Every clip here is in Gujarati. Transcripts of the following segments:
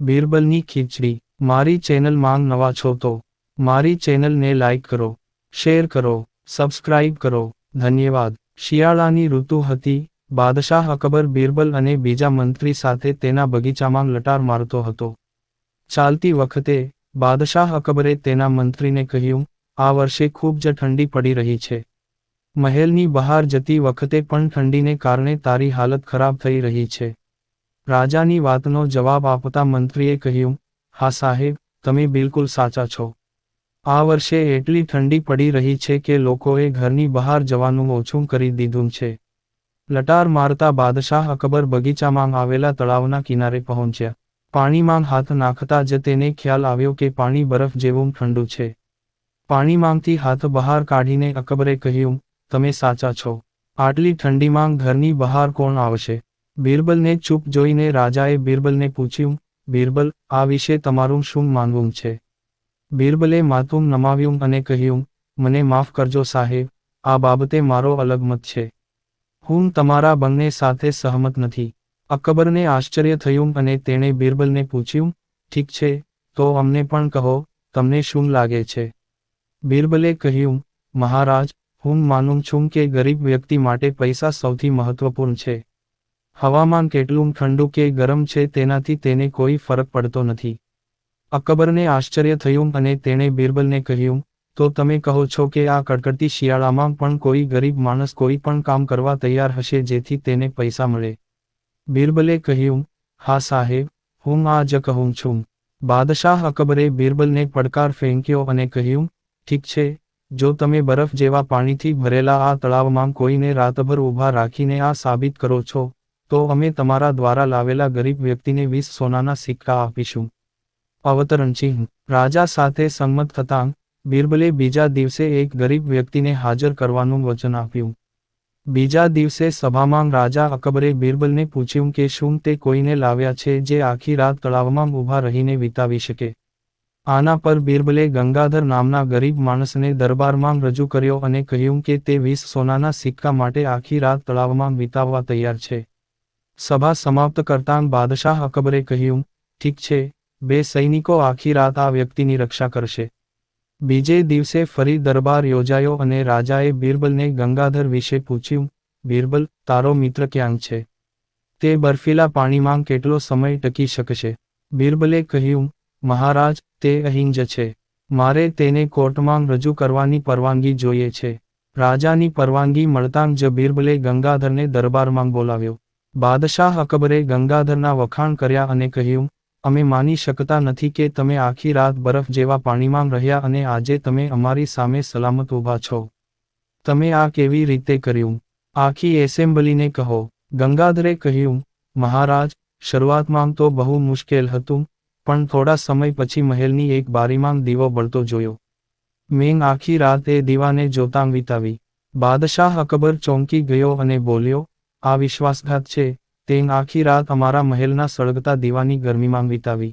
બીરબલની ખીચડી। મારી ચેનલ માં નવા છો તો મારી ચેનલને લાઈક કરો, શેર કરો, સબસ્ક્રાઇબ કરો, ધન્યવાદ। શિયાળાની ઋતુ હતી। બાદશાહ અકબર બીરબલ અને બીજા મંત્રી સાથે તેના બગીચામાં લટાર મારતો હતો। ચાલતી વખતે બાદશાહ અકબરે તેના મંત્રીને કહ્યું, આ વર્ષે ખૂબ જ ઠંડી પડી રહી છે। મહેલની બહાર જતી વખતે પણ ઠંડીને કારણે તારી હાલત ખરાબ થઈ રહી છે। રાજાની વાતનો જવાબ આપતા મંત્રીએ કહ્યું, હા સાહેબ, તમે બિલકુલ સાચા છો। આ વર્ષે એટલી ઠંડી પડી રહી છે કે લોકોએ ઘરની બહાર જવાનું ઓછું કરી દીધું છે। લટાર મારતા બાદશાહ અકબર બગીચામાં આવેલા તળાવના કિનારે પહોંચ્યા। પાણીમાં હાથ નાખતા જ તેને ખ્યાલ આવ્યો કે પાણી બરફ જેવું ઠંડુ છે। પાણીમાંથી હાથ બહાર કાઢીને અકબરે કહ્યું, તમે સાચા છો। આટલી ઠંડીમાં ઘરની બહાર કોણ આવશે? બીરબલને ચૂપ જોઈને રાજાએ બીરબલને પૂછ્યું, બીરબલ, આ વિશે તમારું શું માનવું છે? બીરબલે માથું નમાવ્યું અને કહ્યું, મને માફ કરજો સાહેબ, આ બાબતે મારો અલગ મત છે। હું તમારા બંને સાથે સહમત નથી। અકબરને આશ્ચર્ય થયું અને તેણે બીરબલને પૂછ્યું, ઠીક છે, તો અમને પણ કહો, તમને શું લાગે છે? બીરબલે કહ્યું, મહારાજ, હું માનું છું કે ગરીબ વ્યક્તિ માટે પૈસા સૌથી મહત્વપૂર્ણ છે। હવામાન કેટલું ઠંડુ કે ગરમ છે તેનાથી તેને કોઈ ફરક પડતો નથી। અકબરને આશ્ચર્ય થયું અને તેણે બીરબલને કહ્યું, તો તમે કહો છો કે આ કડકડતી શિયાળામાં પણ કોઈ ગરીબ માણસ કોઈ પણ કામ કરવા તૈયાર હશે જેથી તેને પૈસા મળે? બીરબલે કહ્યું, હા સાહેબ, હું આ જ કહું છું। બાદશાહ અકબરે બીરબલને પડકાર ફેંક્યો અને કહ્યું, ઠીક છે, જો તમે બરફ જેવા પાણીથી ભરેલા આ તળાવમાં કોઈને રાતભર ઊભા રાખીને આ સાબિત કરો છો, તો અમે તમારા દ્વારા લાવેલા ગરીબ વ્યક્તિને 20 સોનાના સિક્કા આપીશું। અવતરણ ચિહ્ન। રાજા સાથે સંમત થતાં બીરબલે બીજા દિવસે એક ગરીબ વ્યક્તિને હાજર કરવાનું વચન આપ્યું। બીજા દિવસે સભામાં રાજા અકબરે બીરબલને પૂછ્યું કે શું તે કોઈને લાવ્યા છે જે આખી રાત તળાવમાં ઊભા રહીને વિતાવી શકે? આના પર બીરબલે ગંગાધર નામના ગરીબ માણસને દરબારમાં રજૂ કર્યો અને કહ્યું કે તે 20 સોનાના સિક્કા માટે આખી રાત તળાવમાં વિતાવવા તૈયાર છે। સભા સમાપ્ત કરતાં બાદશાહ અકબરે કહ્યું, ઠીક છે, 2 સૈનિકો આખી રાત આ વ્યક્તિની રક્ષા કરશે। બીજે દિવસે ફરી દરબાર યોજાયો અને રાજાએ બીરબલને ગંગાધર વિશે પૂછ્યું, બીરબલ, તારો મિત્ર ક્યાં છે? તે બર્ફીલા પાણીમાં કેટલો સમય ટકી શકશે? બીરબલે કહ્યું, મહારાજ, તે અહીં જ છે। મારે તેને કોર્ટમાં રજૂ કરવાની પરવાનગી જોઈએ છે। રાજાની પરવાનગી મળતાં જ બીરબલે ગંગાધરને દરબારમાં બોલાવ્યો। બાદશાહ અકબરે ગંગાધરના વખાણ કર્યા અને કહ્યું, અમે માની શકતા નથી કે તમે આખી રાત બરફ જેવા પાણીમાં રહ્યા અને આજે તમે અમારી સામે સલામત ઊભા છો। તમે આ કેવી રીતે કર્યું? આખી એસેમ્બલીને કહો। ગંગાધરે કહ્યું, મહારાજ, શરૂઆતમાં તો બહુ મુશ્કેલ હતું, પણ થોડા સમય પછી મહેલની એક બારીમાં દીવો બળતો જોયો। મેં આખી રાત એ દીવાને જોતાં વિતાવી। બાદશાહ અકબર ચોંકી ગયો અને બોલ્યો, આ વિશ્વાસઘાત છે, તેં આખી રાત અમારા મહેલના સળગતા દીવાની ગરમીમાં વિતાવી।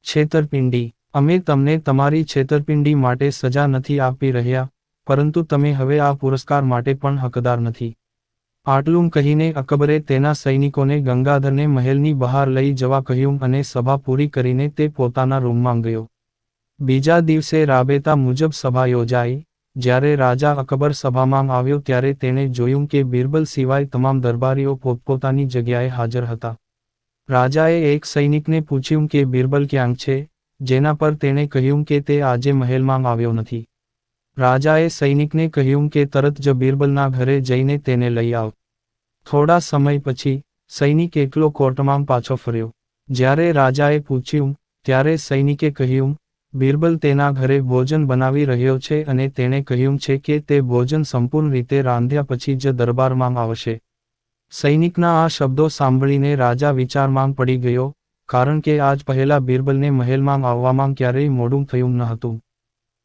છેતરપિંડી। અમે તમને તમારી છેતરપિંડી માટે સજા નથી આપી રહ્યા, પરંતુ તમે હવે આ પુરસ્કાર માટે પણ હકદાર નથી। આટલું કહીને અકબરે તેના સૈનિકોને ગંગાધરને મહેલની બહાર લઈ જવા કહ્યું અને સભા પૂરી કરીને તે પોતાના રૂમમાં ગયો। બીજા દિવસે રાબેતા મુજબ સભા યોજાઈ। જ્યારે રાજા અકબર સભામાં આવ્યો ત્યારે તેણે જોયું કે બીરબલ સિવાય તમામ દરબારીઓ પોતપોતાની જગ્યાએ હાજર હતા। રાજાએ એક સૈનિકને પૂછ્યું કે બીરબલ ક્યાં છે, જેના પર તેણે કહ્યું કે તે આજે મહેલમાં આવ્યો નથી। રાજાએ સૈનિકને કહ્યું કે તરત જ બીરબલના ઘરે જઈને તેને લઈ આવ। થોડા સમય પછી સૈનિક એકલો કોર્ટમાં પાછો ફર્યો। જ્યારે રાજાએ પૂછ્યું, ત્યારે સૈનિકે કહ્યું, બીરબલ તેના ઘરે ભોજન બનાવી રહ્યો છે અને તેણે કહ્યું છે કે તે ભોજન સંપૂર્ણ રીતે રાંધ્યા પછી જ દરબારમાં આવશે। સૈનિકના આ શબ્દો સાંભળીને રાજા વિચારમાં પડી ગયો, કારણ કે આજ પહેલા બીરબલને મહેલમાં આવવામાં ક્યારેય મોડું થયું ન હતું।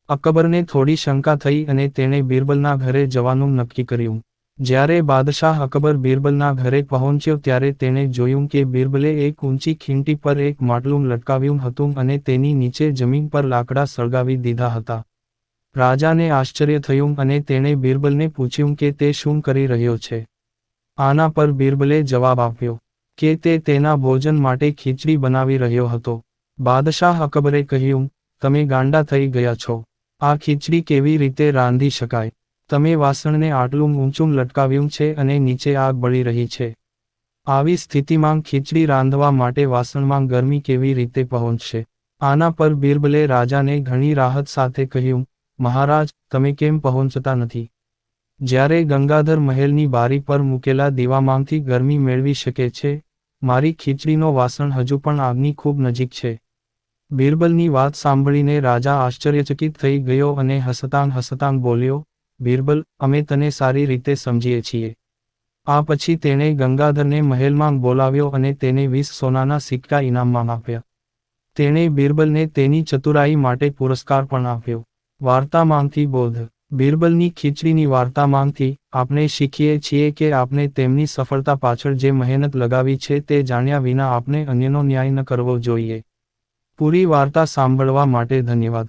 અકબરને થોડી શંકા થઈ અને તેણે બીરબલના ઘરે જવાનું નક્કી કર્યું। જ્યારે બાદશાહ અકબર બીરબલના ઘરે પહોંચ્યો ત્યારે તેણે જોયું કે બીરબલે એક ઊંચી ખીંટી પર એક માટલું લટકાવ્યું હતું અને તેની નીચે જમીન પર લાકડા સળગાવી દીધા હતા। રાજાને આશ્ચર્ય થયું અને તેણે બીરબલને પૂછ્યું કે તે શું કરી રહ્યો છે? આના પર બીરબલે જવાબ આપ્યો, કે તે તેના ભોજન માટે ખીચડી બનાવી રહ્યો હતો. બાદશાહ અકબરે કહ્યું, તમે ગાંડા થઈ ગયા છો. આ ખીચડી કેવી રીતે રાંધી શકાય? તમે વાસણને આટલું ઊંચું લટકાવ્યું છે અને નીચે આગ બળી રહી છે. આવી સ્થિતિમાં ખીચડી રાંધવા માટે વાસણમાં ગરમી કેવી રીતે પહોંચશે? આના પર બિરબલે રાજાને ઘણી રાહત સાથે કહ્યું, મહારાજ, તમે કેમ પહોંચતા નથી? જ્યારે ગંગાધર મહેલની બારી પર મૂકેલા દીવામાંથી ગરમી મેળવી શકે છે, મારી ખીચડીનો વાસણ હજુ પણ આગની ખૂબ નજીક છે. બિરબલની વાત સાંભળીને રાજા આશ્ચર્યચકિત થઈ ગયો અને હસતાંગ હસતાંગ બોલ્યો, બિરબલ, અમે તને સારી રીતે સમજીએ છીએ. આ પછી તેણે ગંગાધરને મહેલમાં બોલાવ્યો અને તેને 20 સોનાના સિક્કા ઇનામમાં આપ્યા. તેણે બિરબલને તેની ચતુરાઈ માટે પુરસ્કાર પણ આપ્યો. વાર્તામાંથી બોધ. બિરબલની ખીચડીની વાર્તામાંથી આપણે શીખીએ છીએ કે આપણે તેમની સફળતા પાછળ જે મહેનત લગાવી છે તે જાણ્યા વિના આપણે અન્યનો ન્યાય ન કરવો જોઈએ. પૂરી વાર્તા સાંભળવા માટે ધન્યવાદ.